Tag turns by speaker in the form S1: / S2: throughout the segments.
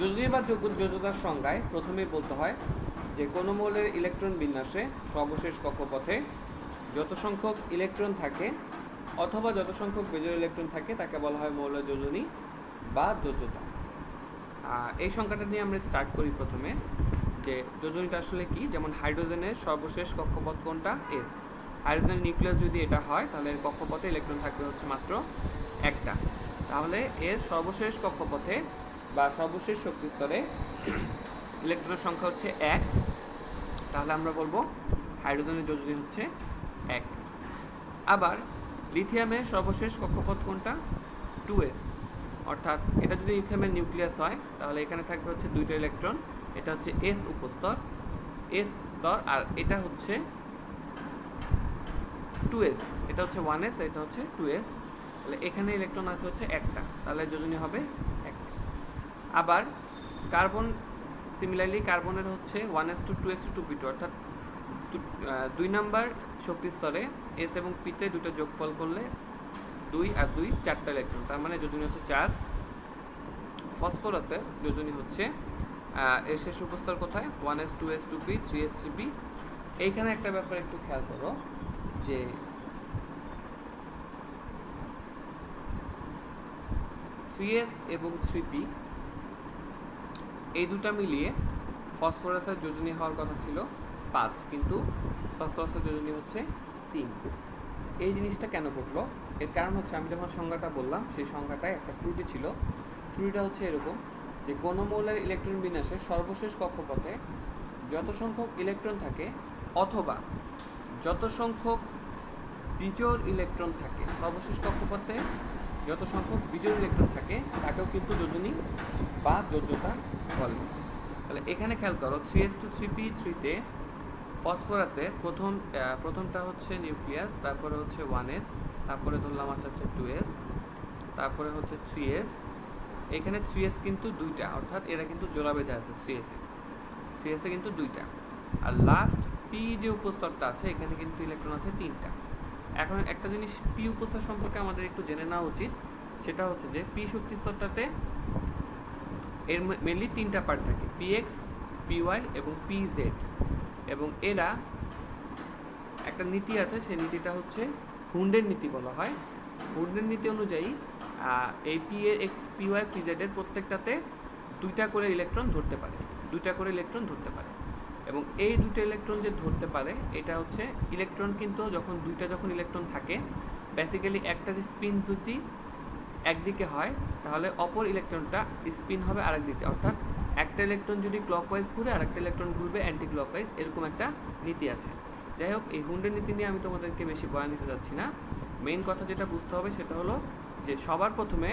S1: যোজনী বা যোজতার সংজ্ঞায় প্রথমেই বলতে হয় যে কোনো মৌলের ইলেকট্রন বিন্যাসে সর্বশেষ কক্ষপথে যত সংখ্যক ইলেকট্রন থাকে অথবা যত সংখ্যক বেজোড় ইলেকট্রন থাকে তাকে বলা হয় মৌলের যোজনী বা যোজতা। এই সংখ্যাটা নিয়ে আমরা স্টার্ট করি প্রথমে, যে যোজনীটা আসলে কি। যেমন হাইড্রোজেনের সর্বশেষ কক্ষপথ কোনটা? এস। হাইড্রোজেনের নিউক্লিয়াস যদি এটা হয় তাহলে এর কক্ষপথে ইলেকট্রন থাকবে হচ্ছে মাত্র একটা। তাহলে এর সর্বশেষ কক্ষপথে বা সর্বশেষ শক্তি স্তরে ইলেকট্রনের সংখ্যা হচ্ছে এক। তাহলে আমরা বলবো হাইড্রোজেনের যোজনী হচ্ছে এক। আবার লিথিয়ামের সর্বশেষ কক্ষপথ কোনটা? 2s। অর্থাৎ এটা যদি লিথিয়ামের নিউক্লিয়াস হয় তাহলে এখানে থাকবে হচ্ছে দুইটা ইলেকট্রন। এটা হচ্ছে এস উপস্তর, এস স্তর, আর এটা হচ্ছে 2s। এটা হচ্ছে 1s, এটা হচ্ছে 2s। তাহলে এখানে ইলেকট্রন আছে হচ্ছে একটা, তাহলে যোজনী হবে একটা। আবার কার্বন, সিমিলারলি কার্বনের হচ্ছে 1s2 2s2 2p2, অর্থাৎ 2 নাম্বার শক্তি স্তরে এস এবং পিতে দুটো যোগফল করলে 2 আর 2 4টা ইলেকট্রন, তার মানে যোজনী হচ্ছে 4। ফসফরাসের যোজনী হচ্ছে এর শেষ উপস্তর কোথায়? 1s 2s 2p 3s 3p। এইখানে একটা ব্যাপার একটু খেয়াল করো, যে 3s এবং 3p এই দুটা মিলিয়ে ফসফরাসের যোজনী হওয়ার কথা ছিল 5, কিন্তু ফসফরাসের যোজনী হচ্ছে 3। এই জিনিসটা কেন ঘটলো? এর কারণ হচ্ছে আমি যখন সংজ্ঞাটা বললাম সেই সংজ্ঞাটায় একটা ত্রুটি ছিল। ত্রুটিটা হচ্ছে এরকম, যে কোনো মৌলের ইলেকট্রন বিন্যাসের সর্বশেষ কক্ষপথে যত সংখ্যক ইলেকট্রন থাকে অথবা যত সংখ্যক বিজোড় ইলেকট্রন থাকে, সর্বশেষ কক্ষপথে যত সংখ্যক বিজোড় ইলেকট্রন থাকে তাকেও কিন্তু যোজনী বা যোজ্যতা বলে। তাহলে এখানে খেয়াল করো 3s2 3p 3তে ফসফরাসের প্রথমটা হচ্ছে নিউক্লিয়াস, তারপরে হচ্ছে 1s, তারপরে ধরলাম আচ্ছা হচ্ছে 2s, তারপরে হচ্ছে 3s। এখানে 3s কিন্তু দুইটা, অর্থাৎ এরা কিন্তু জোড়া বেঁধে আছে 3s এ কিন্তু দুইটা। আর লাস্ট পি যে উপস্তরটা আছে এখানে কিন্তু ইলেকট্রন আছে 3টা। এখন একটা জিনিস পি উপস্তর সম্পর্কে আমাদের একটু জেনে নেওয়া উচিত, সেটা হচ্ছে যে পি শক্তি স্তরটাতে এর মেনলি 3টা পার্ট থাকে, পিএক্স, পিওয়াই এবং পিজেড। এবং এরা একটা নীতি আছে, সেই নীতিটা হচ্ছে হুন্ডের নীতি বলা হয়। হুন্ডের নীতি অনুযায়ী এই পিএক্স, পিওয়াই, পিজেডের প্রত্যেকটাতে দুইটা করে ইলেকট্রন ধরতে পারে। এবং এই দুটো ইলেকট্রন যে ধরতে পারে এটা হচ্ছে ইলেকট্রন, কিন্তু যখন ইলেকট্রন থাকে বেসিক্যালি একটার স্পিন যদি একদিকে হয় তাহলে অপর ইলেকট্রনটা স্পিন হবে আরেক দিকে, অর্থাৎ একটা ইলেকট্রন যদি ক্লকওয়াইজ ঘুরে আরেকটা ইলেকট্রন ঘুরবে অ্যান্টি ক্লকওয়াইজ, এরকম একটা নীতি আছে। যাই হোক, এই হুন্ডের নীতি নিয়ে আমি তোমাদেরকে বেশি বয়ান দিতে যাচ্ছি না। মেইন কথা যেটা বুঝতে হবে সেটা হলো যে সবার প্রথমে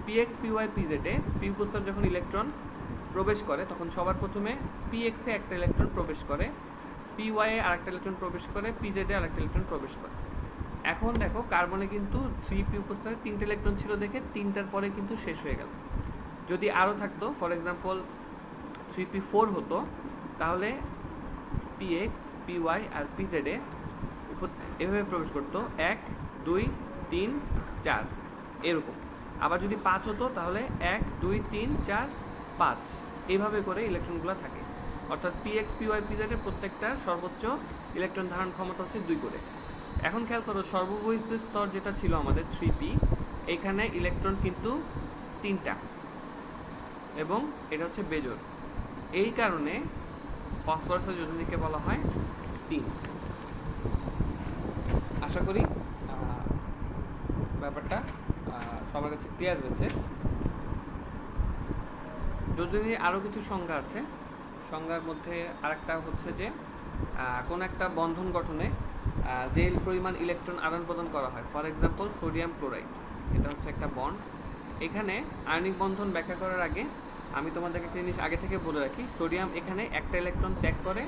S1: পিএক্স, পিওয়াই, পিজেডে পি উপস্তর যখন ইলেকট্রন প্রবেশ করে তখন সবার প্রথমে পিএক্সে একটা ইলেকট্রন প্রবেশ করে, পিওয়াইয়ে আরেকটা ইলেকট্রন প্রবেশ করে, পিজেডে আরেকটা ইলেকট্রন প্রবেশ করে। এখন দেখো কার্বনে কিন্তু 3p উপস্তরে 3টে ইলেকট্রন ছিল দেখে 3টার পরে কিন্তু শেষ হয়ে গেল। যদি আরও থাকতো, ফর এক্সাম্পল 3p4 হতো, তাহলে পিএক্স, পিওয়াই আর পিজেডে এভাবে প্রবেশ করতো 1 2 3 4 এরকম। আবার যদি 5 হতো তাহলে 1 2 3 4 5 এইভাবে করে ইলেকট্রনগুলো থাকে। অর্থাৎ পিএক্স, পিওয়াই, পিজেডের প্রত্যেকটার সর্বোচ্চ ইলেকট্রন ধারণ ক্ষমতা হচ্ছে 2 করে। এখন খেয়াল করো সর্ববহিঃস্থ স্তর যেটা ছিল আমাদের 3p, এখানে ইলেকট্রন কিন্তু 3টা এবং এটা হচ্ছে বেজোড়। এই কারণে ফসফরাসের যোজনীকে বলা হয় 3। আশা করি ব্যাপারটা সবার কাছে ক্লিয়ার হয়েছে। যোজনীর আরও কিছু সংজ্ঞা আছে। সংজ্ঞার মধ্যে আরেকটা হচ্ছে যে কোনো একটা বন্ধন গঠনে যে পরিমাণ ইলেকট্রন আদান প্রদান করা হয়, ফর এক্সাম্পল সোডিয়াম ক্লোরাইড, এটা হচ্ছে একটা বন্ড। এখানে আয়নিক বন্ধন ব্যাখ্যা করার আগে আমি তোমাদেরকে একটা জিনিস আগে থেকে বলে রাখি, সোডিয়াম এখানে একটা ইলেকট্রন ত্যাগ করে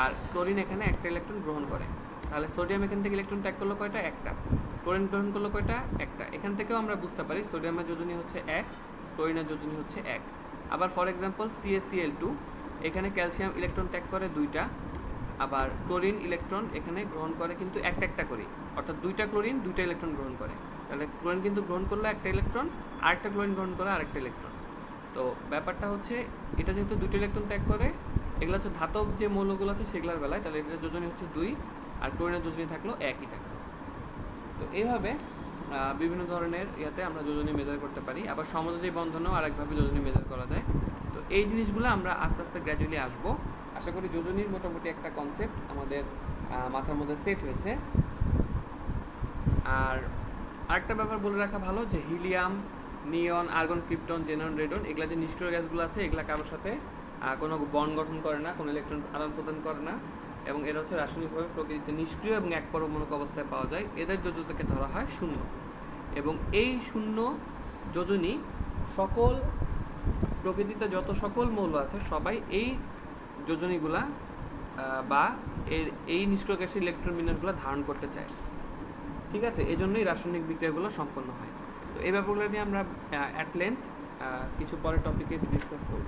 S1: আর ক্লোরিন এখানে একটা ইলেকট্রন গ্রহণ করে। তাহলে সোডিয়াম এখান থেকে ইলেকট্রন ত্যাগ করলো কয়টা? একটা। ক্লোরিন গ্রহণ করলো কয়টা? একটা। এখান থেকেও আমরা বুঝতে পারি সোডিয়ামের যোজনী হচ্ছে 1, ক্লোরিনের যোজনী হচ্ছে 1। আবার ফর এক্সাম্পল CaCl2, এখানে ক্যালসিয়াম ইলেকট্রন ত্যাগ করে 2টা, আবার ক্লোরিন ইলেকট্রন এখানে গ্রহণ করে কিন্তু একটা করে, অর্থাৎ 2টা ক্লোরিন 2টা ইলেকট্রন গ্রহণ করে। তাহলে ক্লোরিন কিন্তু গ্রহণ করলো একটা ইলেকট্রন, আরেকটা ক্লোরিন গ্রহণ করে আরেকটা ইলেকট্রন। তো ব্যাপারটা হচ্ছে এটা যেহেতু দুটো ইলেকট্রন ত্যাগ করে, এগুলো হচ্ছে ধাতব যে মৌলগুলো আছে সেগুলোর বেলায়, তাহলে এটার যোজনী হচ্ছে 2 আর ক্লোরিনের যোজনী থাকলো একই থাকলো। তো এইভাবে বিভিন্ন ধরনের ইয়াতে আমরা যোজনী মেজার করতে পারি। আবার সমযোজী বন্ধনেও আরেকভাবে যোজনী মেজার করা যায়। তো এই জিনিসগুলো আমরা আস্তে আস্তে গ্র্যাজুয়ালি আসবো। আশা করি যোজনীর মোটামুটি একটা কনসেপ্ট আমাদের মাথার মধ্যে সেট হয়েছে। আর আরেকটা ব্যাপার বলে রাখা ভালো যে হিলিয়াম, নিয়ন, আর্গন, ক্রিপ্টন, জেনন, রেডন এগুলা যে নিষ্ক্রিয় গ্যাসগুলো আছে এগুলা কারোর সাথে কোনো বন্ড গঠন করে না, কোনো ইলেকট্রন আদান প্রদান করে না, এবং এরা হচ্ছে রাসায়নিকভাবে প্রকৃতিতে নিষ্ক্রিয় এবং এক পরমাণুক অবস্থায় পাওয়া যায়। এদের যোজনীকে ধরা হয় শূন্য, এবং এই শূন্য যোজনী সকল প্রকৃতিতে যত সকল মৌল আছে সবাই এই যোজনীগুলা বা এই নিষ্ক্রিয় গ্যাসের ইলেকট্রন বিন্যাসগুলো ধারণ করতে চায়। ঠিক আছে, এই জন্যই রাসায়নিক বিক্রিয়াগুলো সম্পন্ন হয়। তো এই ব্যাপারগুলো নিয়ে আমরা অ্যাট লেন্থ কিছু পরের টপিকে ডিসকাস করব।